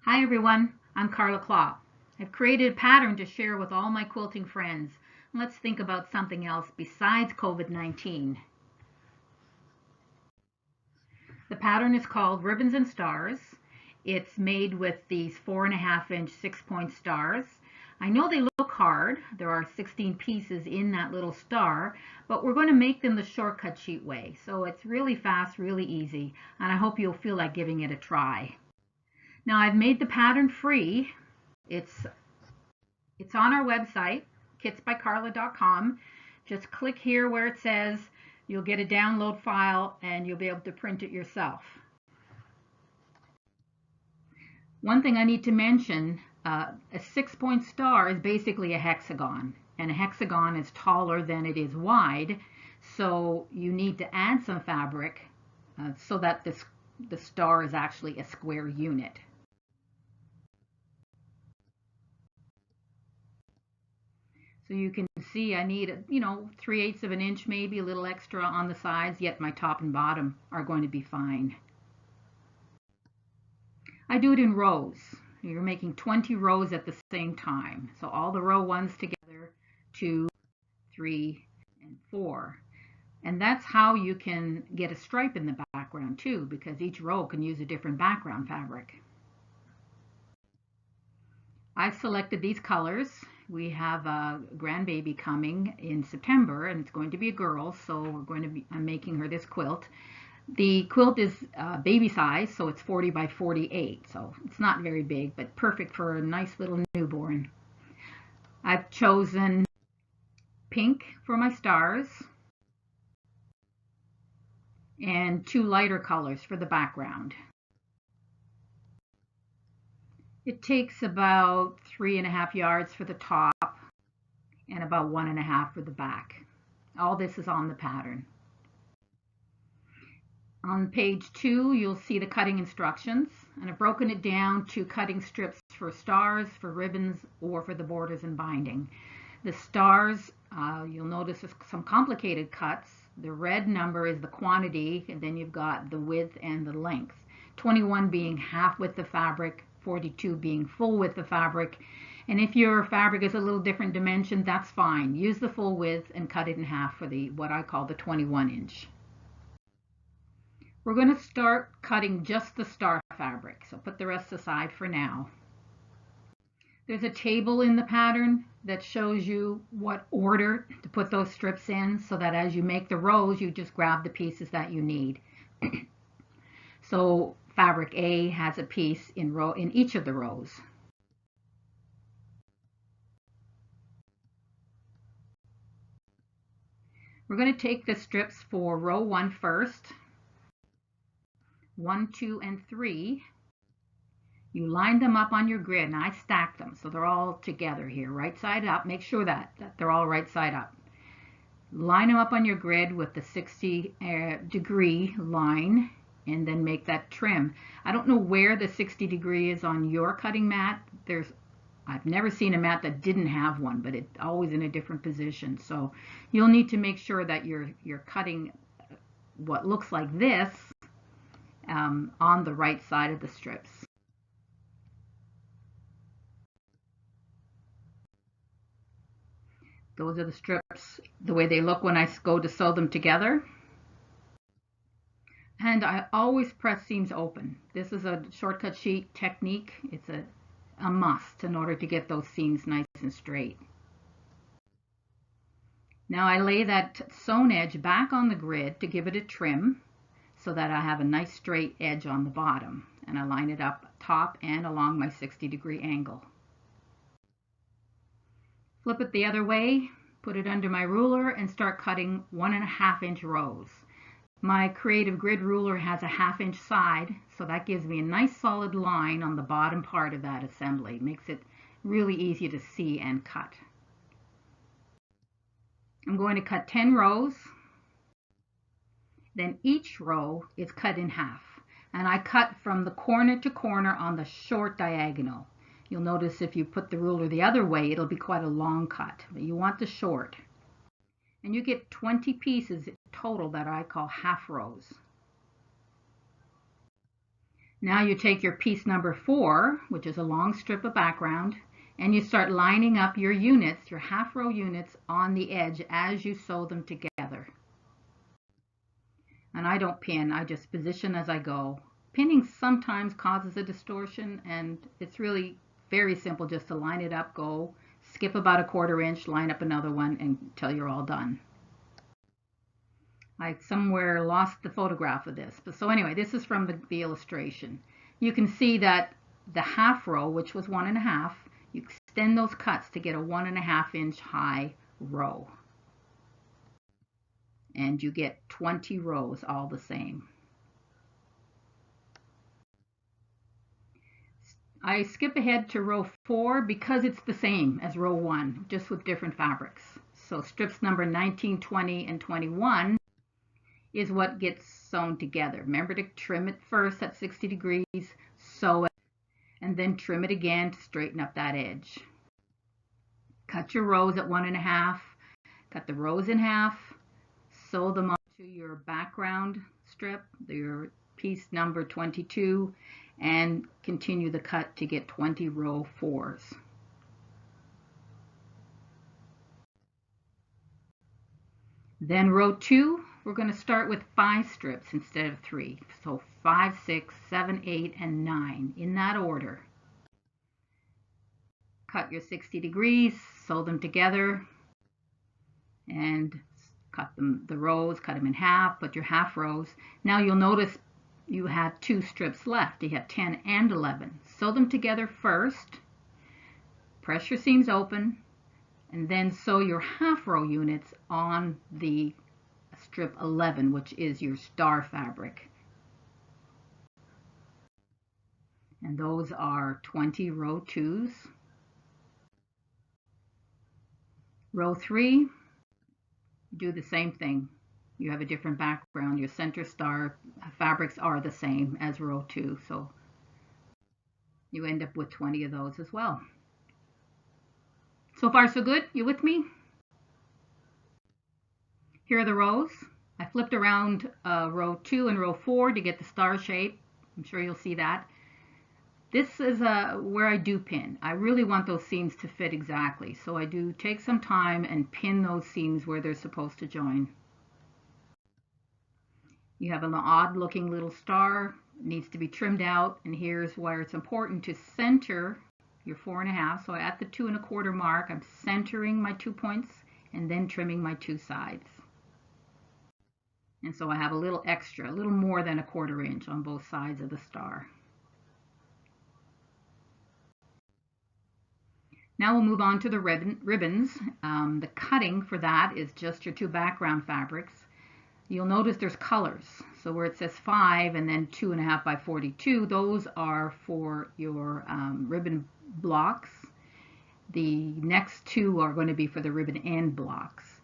Hi everyone, I'm Carla Klopp. I've created a pattern to share with all my quilting friends. Let's think about something else besides COVID-19. The pattern is called Ribbons and Stars. It's made with these 4.5-inch 6-point stars. I know they look hard. There are 16 pieces in that little star, but we're going to make them the shortcut sheet way. So it's really fast, really easy, and I hope you'll feel like giving it a try. Now I've made the pattern free. It's it's on our website, kitsbycarla.com. Just click here where it says you'll get a download file and you'll be able to print it yourself. One thing I need to mention, a 6-point star is basically a hexagon, and a hexagon is taller than it is wide, so you need to add some fabric so that the star is actually a square unit. So you can see I need, 3/8 of an inch, maybe a little extra on the sides, yet my top and bottom are going to be fine. I do it in rows. You're making 20 rows at the same time. So all the row ones together, 2, 3, and 4. And that's how you can get a stripe in the background too, because each row can use a different background fabric. I've selected these colors. We have a grandbaby coming in September, and it's going to be a girl, so I'm making her this quilt. The quilt is baby size, so it's 40 by 48, so it's not very big, but perfect for a nice little newborn. I've chosen pink for my stars and 2 lighter colors for the background. It takes about 3.5 yards for the top and about 1.5 for the back. All this is on the pattern. On page 2, you'll see the cutting instructions, and I've broken it down to cutting strips for stars, for ribbons, or for the borders and binding. The stars, you'll notice some complicated cuts. The red number is the quantity, and then you've got the width and the length. 21 being half width of fabric, 42 being full width of fabric. And if your fabric is a little different dimension, that's fine. Use the full width and cut it in half for what I call the 21-inch. We're going to start cutting just the star fabric, so put the rest aside for now. There's a table in the pattern that shows you what order to put those strips in, so that as you make the rows, you just grab the pieces that you need. So fabric A has a piece in each of the rows. We're going to take the strips for row 1 first. 1, 2, and 3. You line them up on your grid, and I stack them so they're all together here, right side up. Make sure that they're all right side up. Line them up on your grid with the 60-degree line, and then make that trim. I don't know where the 60 degree is on your cutting mat. I've never seen a mat that didn't have one, but it's always in a different position. So you'll need to make sure that you're cutting what looks like this on the right side of the strips. Those are the strips, the way they look when I go to sew them together. And I always press seams open. This is a shortcut sheet technique. It's a must in order to get those seams nice and straight. Now I lay that sewn edge back on the grid to give it a trim so that I have a nice straight edge on the bottom, and I line it up top and along my 60-degree angle. Flip it the other way, put it under my ruler, and start cutting 1.5-inch rows. My creative grid ruler has a 1/2-inch side, so that gives me a nice solid line on the bottom part of that assembly. It makes it really easy to see and cut. I'm going to cut 10 rows. Then each row is cut in half, and I cut from the corner to corner on the short diagonal. You'll notice if you put the ruler the other way, it'll be quite a long cut, but you want the short. And you get 20 pieces total that I call half rows. Now you take your piece number 4, which is a long strip of background, and you start lining up your units, your half row units, on the edge as you sew them together. And I don't pin, I just position as I go. Pinning sometimes causes a distortion, and it's really very simple just to line it up, go, skip about a 1/4 inch, line up another one until you're all done. I somewhere lost the photograph of this, but so anyway, this is from the illustration. You can see that the half row, which was 1.5, you extend those cuts to get a 1.5 inch high row. And you get 20 rows all the same. I skip ahead to row 4 because it's the same as row 1, just with different fabrics. So strips number 19, 20, and 21 is what gets sewn together. Remember to trim it first at 60 degrees, sew it, and then trim it again to straighten up that edge. Cut your rows at 1.5, cut the rows in half, sew them onto your background strip, your piece number 22, and continue the cut to get 20 row 4s. Then row 2, we're going to start with 5 strips instead of 3. So 5, 6, 7, 8, and 9 in that order. Cut your 60 degrees, sew them together, and cut them, the rows, cut them in half, put your half rows. Now you'll notice you have 2 strips left. You have 10 and 11. Sew them together first, press your seams open, and then sew your half row units on the strip 11, which is your star fabric. And those are 20 row 2s. Row 3, do the same thing. You have a different background. Your center star fabrics are the same as row 2, so you end up with 20 of those as well. So far so good? You with me? Here are the rows. I flipped around row 2 and row 4 to get the star shape. I'm sure you'll see that. This is where I do pin. I really want those seams to fit exactly, so I do take some time and pin those seams where they're supposed to join. You have an odd looking little star, it needs to be trimmed out, and here's where it's important to center your 4.5. So at the 2 1/4 mark, I'm centering my 2 points and then trimming my 2 sides. And so I have a little extra, a little more than a 1/4 inch on both sides of the star. Now we'll move on to the ribbons. The cutting for that is just your 2 background fabrics. You'll notice there's colors. So where it says 5 and then 2.5 by 42, those are for your ribbon blocks. The next 2 are going to be for the ribbon end blocks.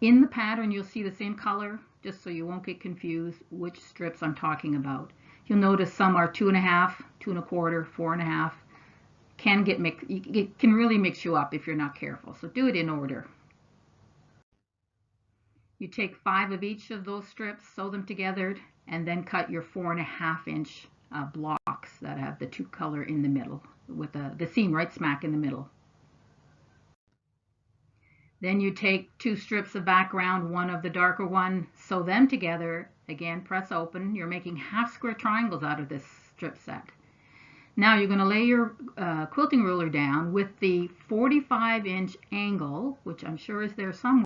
In the pattern, you'll see the same color, just so you won't get confused which strips I'm talking about. You'll notice some are 2.5, 2 1/4, 4.5. Can get mixed. It can really mix you up if you're not careful. So do it in order. You take 5 of each of those strips, sew them together, and then cut your 4.5 inch blocks that have the 2 color in the middle, with the seam right smack in the middle. Then you take 2 strips of background, 1 of the darker one, sew them together, again press open. You're making half square triangles out of this strip set. Now you're going to lay your quilting ruler down with the 45 inch angle, which I'm sure is there somewhere,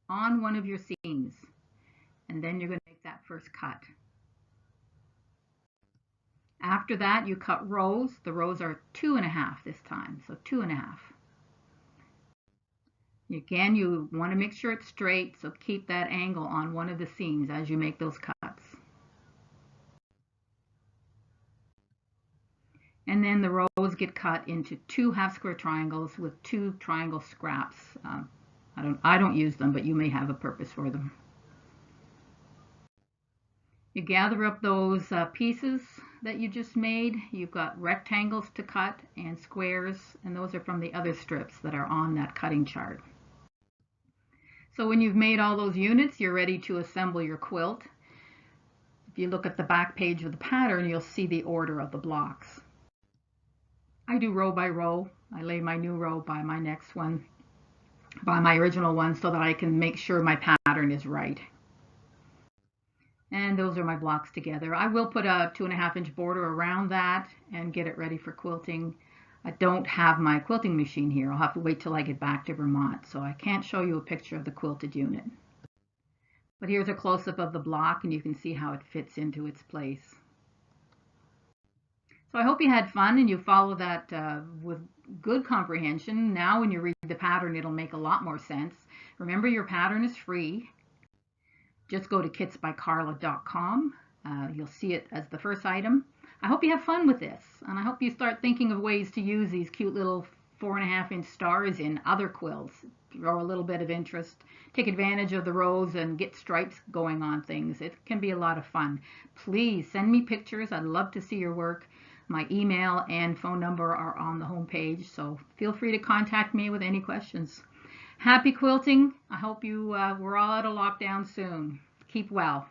on one of your seams. And then you're going to make that first cut. After that, you cut rows. The rows are 2.5 this time, so 2.5. Again, you want to make sure it's straight, so keep that angle on one of the seams as you make those cuts. And then the rows get cut into 2 half square triangles with 2 triangle scraps. I don't use them, but you may have a purpose for them. You gather up those pieces that you just made. You've got rectangles to cut and squares, and those are from the other strips that are on that cutting chart. So when you've made all those units, you're ready to assemble your quilt. If you look at the back page of the pattern, you'll see the order of the blocks. I do row by row. I lay my new row by my next one, by my original one, so that I can make sure my pattern is right. And those are my blocks together. I will put a 2.5-inch border around that and get it ready for quilting. I don't have my quilting machine here. I'll have to wait till I get back to Vermont, so I can't show you a picture of the quilted unit. But here's a close-up of the block, and you can see how it fits into its place. So I hope you had fun and you follow that with good comprehension. Now when you read the pattern, it'll make a lot more sense. Remember, your pattern is free. Just go to kitsbycarla.com. You'll see it as the first item. I hope you have fun with this, and I hope you start thinking of ways to use these cute little 4.5-inch stars in other quilts. Throw a little bit of interest, take advantage of the rows, and get stripes going on things. It can be a lot of fun. Please send me pictures. I'd love to see your work. My email and phone number are on the home page, so feel free to contact me with any questions. Happy quilting. I hope we're all out of lockdown soon. Keep well.